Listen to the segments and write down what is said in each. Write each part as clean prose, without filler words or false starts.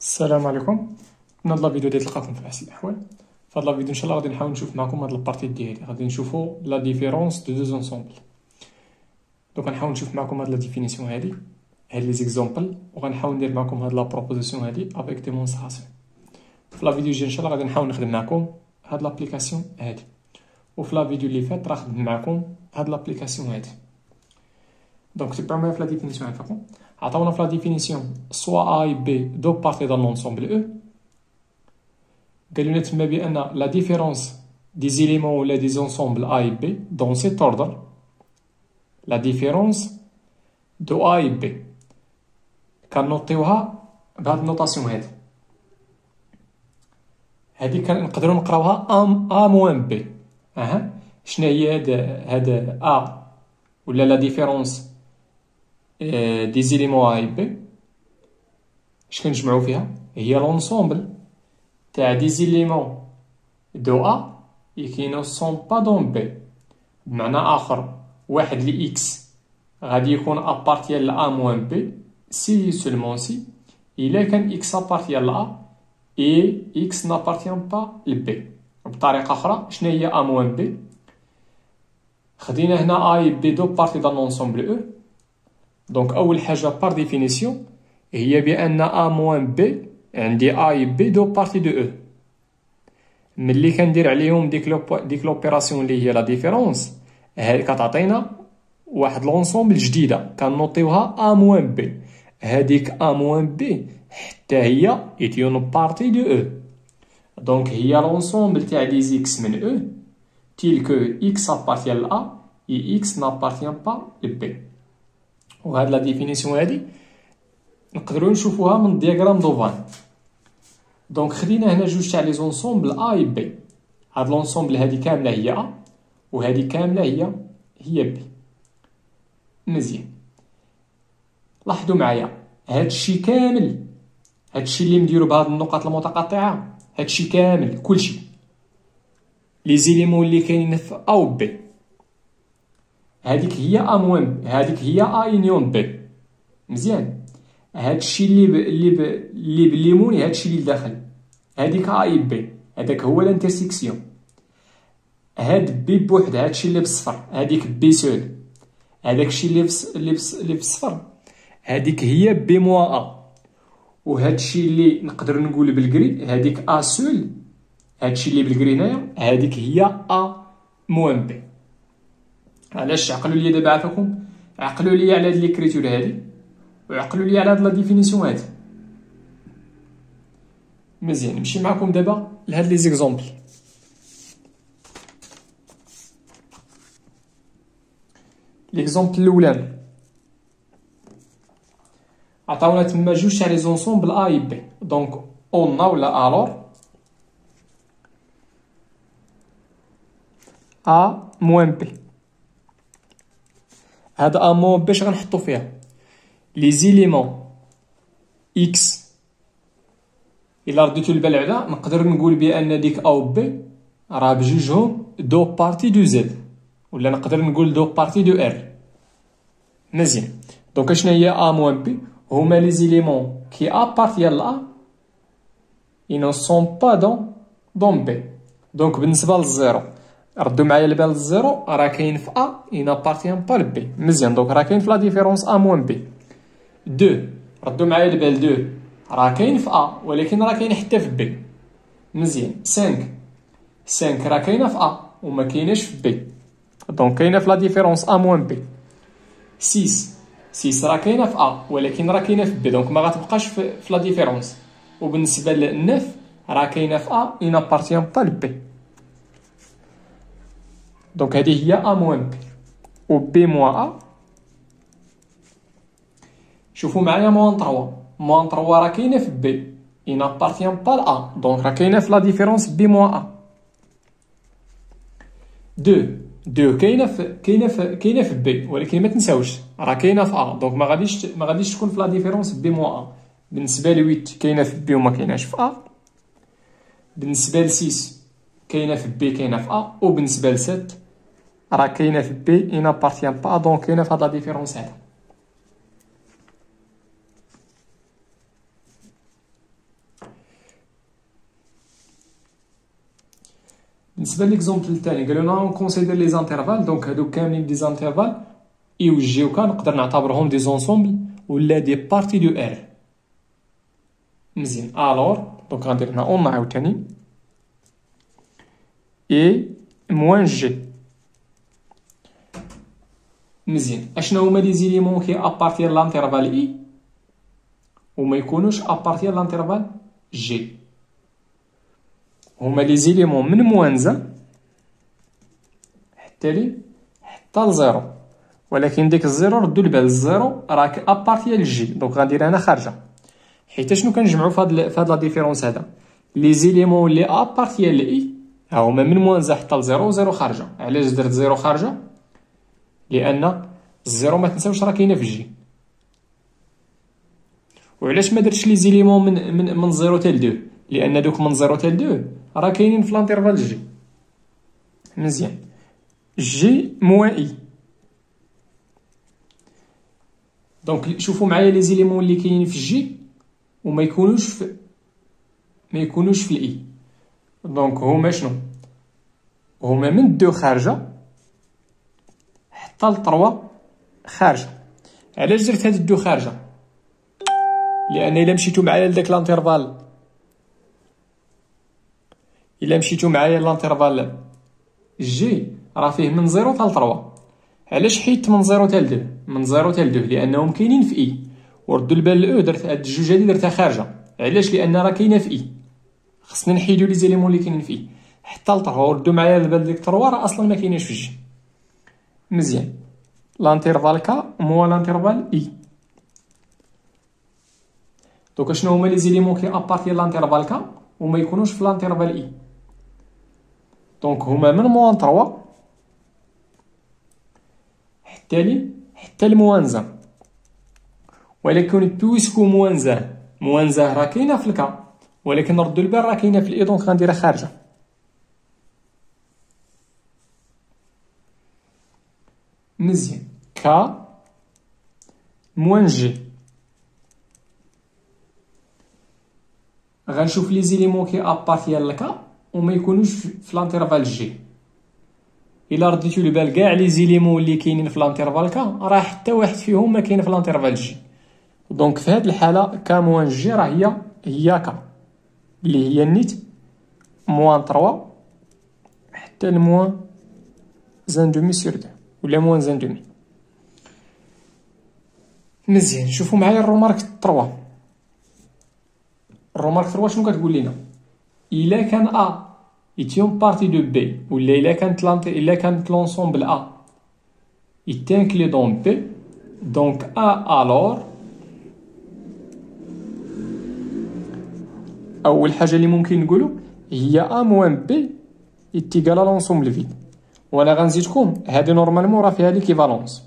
السلام عليكم. من هاد لا فيديو ديال تلقاكم في احسن الاحوال. في هاد لا فيديو ان شاء الله غادي نحاول نشوف معكم هاد البارتي ديالي، غادي نشوفوا لا ديفيرونس دو دو انسومبل. دونك غنحاول نشوف معكم هاد لا ديفينيسيون هادي، هاد لي زيكزامبل، وغنحاول ندير معكم هاد لا بروبوزيسيون هادي افيك ديمونستراسيون. في لا فيديو الجاي ان شاء الله غادي نحاول نخدم معكم هاد لابليكاسيون هادي، وفي لا فيديو اللي فات راه خدمت معكم هاد لابليكاسيون هادي. دونك تبعوا معايا في لا ديفينيسيون عافاكم. عطاونا في لا ديفينيسيون سوا A et B دو بارتي dans l'ensemble E. قالوا لنا تما بأن لا ديفيرونس دي زيليمون ولا دي زونسومبل A et B dans cet ordre. لا ديفيرونس دو A et B كنوطيوها بهاد النوطاسيون هادي كنقدروا نقراوها A موان B. شنو هي هاد A ولا لا ديفيرونس دي زيليمون A et B؟ اش كنجمعو فيها؟ هي لونسومبل تاع دي زيليمون دو A كي نو سون با دون B. بمعنى اخر واحد لي اكس غادي يكون ابارتيال ل A موان B سي سولمون سي الا كان اكس ابارتيال ل A اي اكس نابارتيان با ل B. بطريقه اخرى شنو هي A موان B؟ خدينا هنا A et B دو بارتي دون لونسومبل او. دونك اول حاجه بار ديفينيسيون هي بان A موان B عندي A et B دو بارتي دو او. ملي كندير عليهم ديك لوبيراسيون اللي هي لا ديفيرونس هادي كتعطينا واحد لونسومبل جديده كنوطيوها A موان B. هاديك A موان B حتى هي اون بارتي دو او. دونك هي لونسومبل تاع لي زيكس من او تيل كو اكس ابارتيان ل A اي اكس نابارتيان با ل B. وهاد لا ديفينيسيون هادي نقدروا نشوفوها من دياغرام دوفان. دونك خدينا هنا جوج تاع لي زونسومبل A et B. هاد لونسومبل هادي كامله هي A وهادي كامله هي B. مزيان، لاحظوا معايا هادشي كامل، هادشي اللي مديرو بهاد النقط المتقاطعه، هادشي كامل كلشي لي زيليمون اللي كاينين في A و B. هاديك هي A موان، هاديك هي A يونيون B. مزيان، هادشي اللي بالليموني هادشي اللي داخل، هاديك A et B، هذاك هو الانترسيكسيون. هاد بي بوحد هادشي اللي بالصفر، هاديك بي سول، هذاك الشيء اللي بالصفر هاديك هي بي موان A. وهادشي اللي نقدر نقول بالكري هاديك A سول، هادشي اللي بالكري هنايا هاديك هي A موان B. علاش عقلوا لي دابا عافاكم؟ عقلوا لي على هاد ليكريتور هادي وعقلوا لي على هاد لا ديفينيسيون هادي. مزيان، نمشي معكم دابا لهاد لي زيكزامبل. ليكزامبل الاولاني عطاونا تما جوج تاع لي زونسومبل A et B. دونك اون ولا الور A موان B. هاد A موان B اش غنحطو فيها؟ لي زيليمون X. إلا رديتو البال على نقدر نقول بأن ديك A و B راه بجوجهم دو بارتي دو Z، ولا نقدر نقول دو بارتي دو R. مزيان، دونك اشنا هي A موان B؟ هما لي زيليمون كي ابارتيال ل A ils ne sont pas dans B. دونك بالنسبة للزيرو ردو معايا البال للزيرو راه كاين في A il n'appartient pas ل B. مزيان، دونك راه كاين في لا ديفيرونس A موان B. دو ردو معايا البال دو راه كاين في A ولكن راه كاين حتى في B. مزيان، 5 راه كاينه في A وما كايناش في B. دونك كاينه في لا ديفيرونس A موان B. 6 راه كاينه في A ولكن راه كاينه في B، دونك ما غتبقاش في لا ديفيرونس. وبالنسبه ل 9 راه كاينه في A il n'appartient pas ل B. دونك هذه هي A موان B و B موان A. شوفوا معايا موان 3 راه كاينه في B il n'appartient pas ل A، دونك راه كاينه في لا ديفيرونس B موان A. 2 كاينه في B ولكن ما تنساوش راه كاينه في A، دونك ما غاديش تكون في لا ديفيرونس B موان A. بالنسبه ل 8 كاينه في B وما كايناش في A. بالنسبه ل 6 كاينه في B كاينه في A. وبالنسبه ل 7 راه كاينه في B il n'appartient pas، دونك كاينه في هاد لا ديفيرونس هذا. بالنسبه ليكزومبل الثاني قالوا لنا كونسيدير لي زانترفال، دونك هادو كاملين دي زانترفال اي و جي وكا نقدر نعتبرهم دي زونسومبل ولا دي بارتي دو ار. مزيان الور دونك غندير هنا اون عاوتاني اي موان جي. مزيان اشنا هما لي زيليمون كي ابارتير لانترفال اي وما يكونوش ابارتير لانترفال جي؟ هما لي زيليمون من موانزة حتى لزيرو، ولكن ديك الزيرو ردو البال الزيرو راك ابارتير لجي، دونك غندير انا خارجه. حيت شنو كنجمعو فهاد لا ديفيرونس هذا؟ لي زيليمون لي ابارتير لاي ها هما من موانزة حتى لزيرو وزيرو خارجه. علاش درت زيرو خارجه؟ لان الزيرو ما تنساوش راه كاينه في جي. وعلاش ما درتش لي زيليمون من زيرو حتى ل 2؟ لان دوك من زيرو حتى ل 2 راه كاينين في لانترفال جي. مزيان جي موان اي. دونك شوفوا معايا لي زيليمون اللي كاينين في جي وما يكونوش في الاي. دونك هما شنو؟ هما من 2 خارجه حتى ل 3 خارجه. علاش درت هاد 2 خارجه؟ لان الا مشيتو معايا لداك لانترفال، لانترفال جي راه فيه من 0 حتى ل 3. علاش حيدت من 0 حتى ل 2؟ من 0 حتى ل 2 لانهم كاينين في اي، وردوا البال لاو درت هاد الجوج هادي درتها خارجه. علاش؟ لان راه كاينه في اي. خصنا نحيدو لي زيليمون اللي كاينين في اي حتى ل 3 وردوا معايا البال ديك 3 راه اصلا ما كايناش في جي. مزيان لانترفال كا موا لانترفال اي. دونك شنو هما لي زيليمون كي ابارتير لانترفال كا وما يكونوش في لانترفال اي؟ دونك هما من موان 3 حتى لموانزة. ولكن بويسكو موانزة راه كاينه في الكا، ولكن ردو البال راه كاينه في الاي، دونك غنديرها خارجه. مزيان كا موان جي. غنشوف لي زيليمون كي ابارتير لكا وما يكونوش في لانترفال جي. الا رديتو البال كاع لي زيليمون اللي كاينين في لانترفال كا راه حتى واحد فيهم ما كاين في لانترفال جي. دونك في هاد الحاله كا موان جي راه هي كا اللي هي نيت موان 3 حتى لموان زان دومي سير 2 ولا موان زان دومي. مزيان شوفوا معايا الرومارك 3. الرومارك 3 شنو كتقول لنا؟ الا كان ا يتيون بارتي دو بي ولا الا كانت لونسومبل ا يتانكلي دون بي، دونك ا الور اول حاجه اللي ممكن نقولوا هي ا موان بي يتيكالا لونسومبل فيد. وانا غنزيدكم هذه نورمالمون راه فيها ليكيفالونس.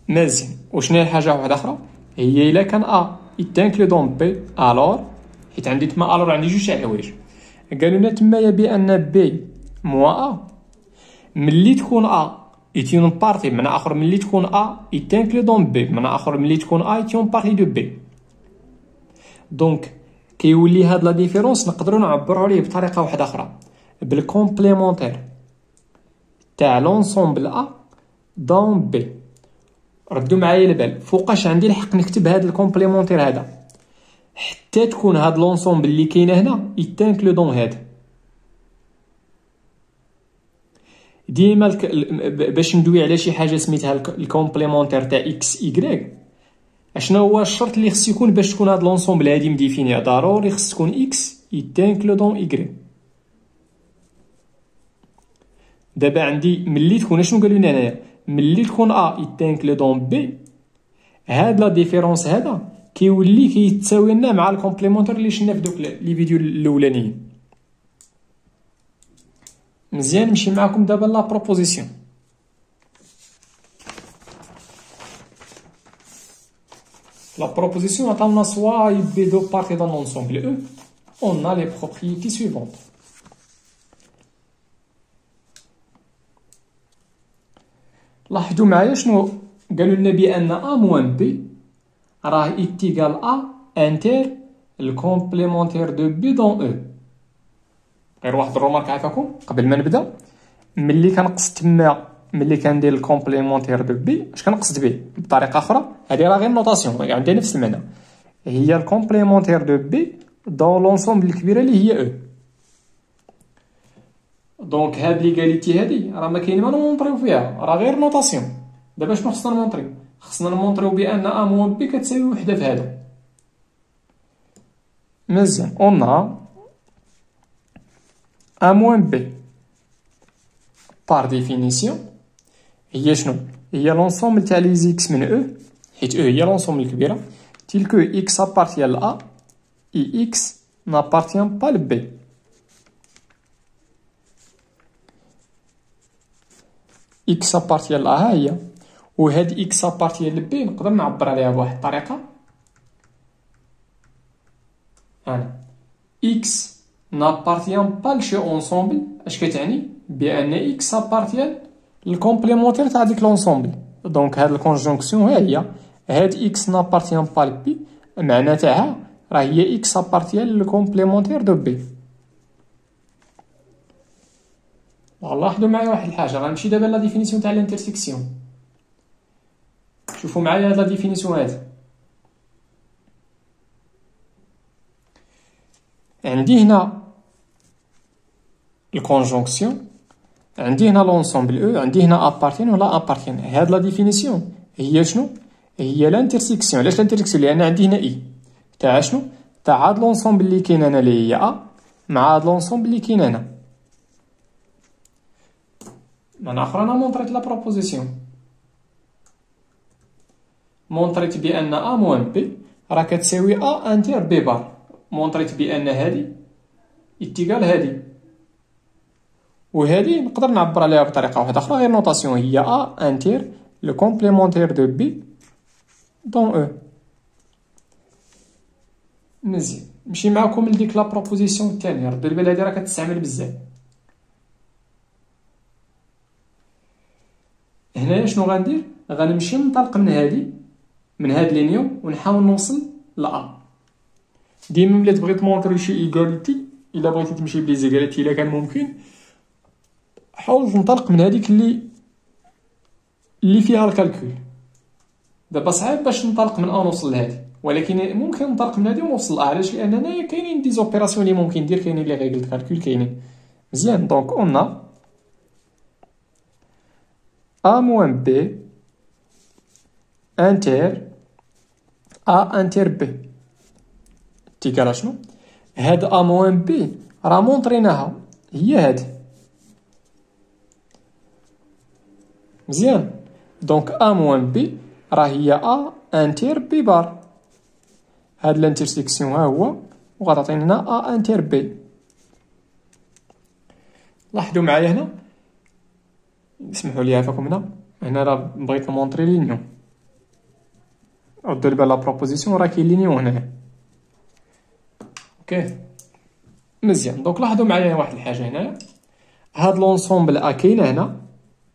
مزيان وشنو هي الحاجه واحده اخرى؟ هي الا كان ا يتانكلي دون بي الور، حيت عندي تما الور عندي جوج حوايج. قالوا لنا تمايا بان بي موا ا ملي تكون ا يتيون بارتي بمعنى اخر، ملي تكون ا يتانكلي دون بي بمعنى اخر، ملي تكون ا يتيون بارتي دو بي. دونك كيولي هاد لا ديفيرونس نقدروا نعبروا عليه بطريقه واحده اخرى، بالكومبليمونتير تاع لونسومبل ا دون بي. ردوا معايا البال فوقاش عندي الحق نكتب هاد الكومبليمونتير هذا حتى تكون هاد لونسومبل اللي كاينه هنا يتانكلو دون هذا. ديما باش ندوي على شي حاجه سميتها الكومبليمونتير تاع اكس ايغريك، اشنا هو الشرط اللي خص يكون باش تكون هاد لونسومبل هادي مديفينيها؟ ضروري خص تكون اكس يتانكلو دون ايغريك. دابا عندي ملي تكون شنو قالوا لنا هنايا؟ ملي تكون ا يتانكلو دون بي، هاد لا ديفيرونس هذا كيولي كيتساوي لنا مع الكومبليمونتير اللي شفنا في دوك لي فيديو الاولانيين. مزيان نمشي معكم دابا لا بروبوزيسيون. La proposition attend soit B deux parties dans l'ensemble E, on a les propriétés suivantes. لاحظوا معايا شنو قالوا لنا بان A moins B راه égal A inter le complémentaire de B dans E. غير واحد الرومارك عافاكم قبل ما نبدا. ملي كنقص تما، ملي كندير الكومبليمونتير دو بي، اش كنقصد به بطريقه اخرى؟ هذه راه غير نوطاسيون، عندها نفس المعنى. هي الكومبليمونتير دو بي دون لونسومبل الكبيره اللي هي او. دونك هاد ليغاليتي هادي راه ما كاين ما نمونطريو فيها، راه غير نوطاسيون. دابا شنو خصنا نمونطريو؟ خصنا نمونطريو بان ا موان بي كتساوي وحده في هذا. مزيان، اون ا موان بي بار ديفينيسيون هي شنو؟ هي لونسومبل تاع لي زيكس من او، حيت او هي لونسومبل الكبيره، تيل كو اكس ابارتيان ل ا اي اكس نابارتيان با ل بي. اكس ابارتيان ل ا ها هي، وهاد اكس ابارتيان ل بي نقدر نعبر عليها بواحد الطريقه. انا اكس نابارتيان با لشي اونسومبل، اش كتعني؟ بان اكس ابارتيان الكومبليمونتير تاع ديك لونسومبل. دونك هاد الكونجونكسيون ها هي، هاد اكس نابارتيان با ل بي معنى تاعها راه هي اكس ابارتيان للكومبليمونتير دو بي. لاحظوا معايا واحد الحاجه، غنمشي دابا لا ديفينيسيون تاع الانترسيكسيون. شوفوا معايا هاد لا ديفينيسيون هادي. عندي هنا الكونجونكسيون، عندي هنا لونسومبل او، عندي هنا ابارتين ولا ابارتين. هاد لا ديفينيسيون هي شنو؟ هي لانترسيكسيون. علاش لانترسيكسيون؟ لان عندي هنا اي تاع شنو؟ تاع هاد لونسومبل اللي كاين هنا اللي هي ا مع هاد لونسومبل اللي كاين هنا. معنى اخر انا مونطريت لا بروبوزيسيون، مونطريت بان ا موان بي راه كتساوي ا انتير بي بار. مونطريت بان هادي اتيكال هادي، وهادي نقدر نعبر عليها بطريقه واحده اخرى غير نوطاسيون، هي ا انتير لو كومبليمونتير دو بي دون او. مزيان، نمشي معكم لديك لا بروبوزيسيون الثانيه. ردوا البال، هادي راه كتستعمل بزاف. هنايا شنو غندير؟ غنمشي ننطلق من هاد لينيون ونحاول نوصل ل ا. ديما ملي تبغي تمونطري شي ايغاليتي، الا بغيتي تمشي بلي زيغاليتي الا كان ممكن، حاول تنطلق من هذيك اللي فيها الكالكول. دابا صعيب باش ننطلق من ا نوصل لهادي، ولكن ممكن ننطلق من هادي ونوصل ل ا. علاش؟ لان هنايا كاينين دي زوبيراسيون اللي ممكن ندير، كاينين لي ريغل د كالكول كاينين. مزيان، دونك اون ا موان بي انتر ا انتر بي تيكال شنو؟ هاد ا موان بي راه مونطريناها، هي هادي. مزيان، دونك ا موان بي راه هي ا انتر بي بار. هاد الانترسيكسيون ها هو، وغتعطينا هنا ا انتر بي. لاحظوا معايا هنا، اسمحوا لي عافاكم، هنا راه بغيت نمونطري لينيون. ردوا البال لا بروبوزيسيون راه كاين لينيون هنا. اوكي مزيان، دونك لاحظوا معايا واحد الحاجه هنايا. هاد لونسومبل ا كاين هنا،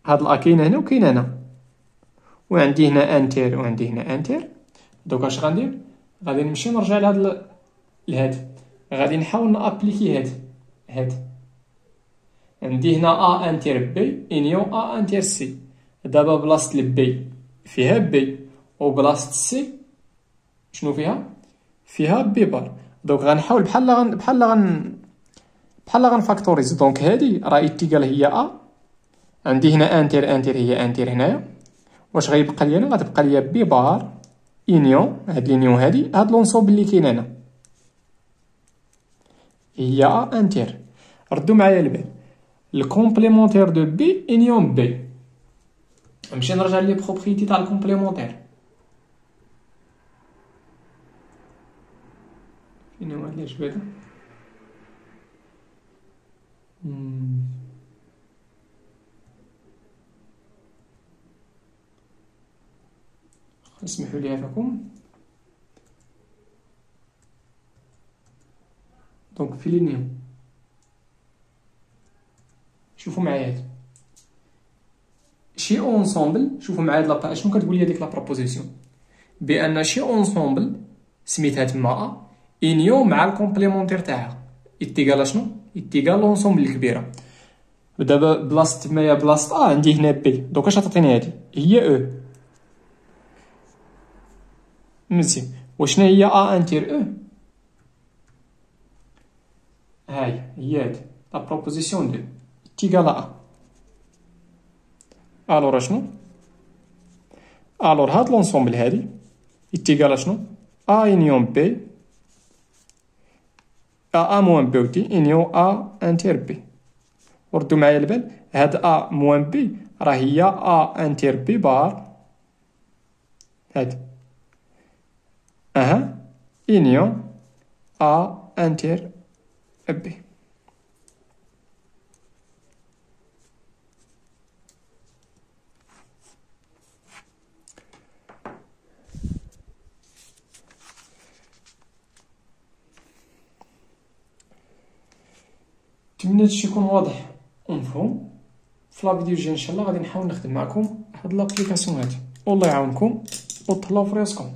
هاد لا كاين هنا وكاين هنا، وعندي هنا انتر وعندي هنا انتر. دوك اش غندير؟ غادي نمشي نرجع لهاد غادي نحاول نابليكي هاد. عندي هنا ا انتر بي انيون ا انتر سي. دابا بلاصه البي فيها بي، وبلاصه سي شنو فيها بي بار. دونك غنحاول بحال غنفاكتوريز. دونك هادي راه ايتيكال هي ا، عندي هنا انتر هي انتر هنايا. واش غيبقى لي؟ انا غتبقى لي بي بار انيون هاد لينيون هادي، هاد لونسومبل اللي كاين هنا هي ا انتر. ردوا معايا البال، الكومبليمونتير دو بي انيون بي. نمشي نرجع لي بروبريتي تاع الكومبليمونتير. فين هو هاد الجبده؟ اسمحوا لي عافاكم. دونك في لينيون، شوفوا معايا هادي شي اونسومبل. شوفوا معايا لا شنو كتقول لي هذيك لا بروبوزيسيون؟ بان شي اونسومبل سميتها تما ا انيون مع الكومبليمونتير تاعها ايتيكال شنو؟ اتيكال لونسومبل الكبيره. دابا بلاصه تمايا بلاصه عندي هنا بي، دوكا اش تعطيني هادي هي او. مزيان، وشنا هي انتير او؟ هي هادي لا بروبوزيسيون دو اتيكال الور اشنو؟ الور هاد لونسومبل هادي اتيكال اشنو؟ يونيون بي موان بي وتي يونيون انتير بي. وردو معايا البال، هاد موان بي راه هي انتير بي بار هاد يونيون انتير بي. نتمنى هادشي يكون واضح ومفهوم. في لا فيديو الجاي ان شاء الله غادي نحاول نخدم معكم هاد لابليكاسيون هادي، والله يعاونكم وتهلاو في راسكم.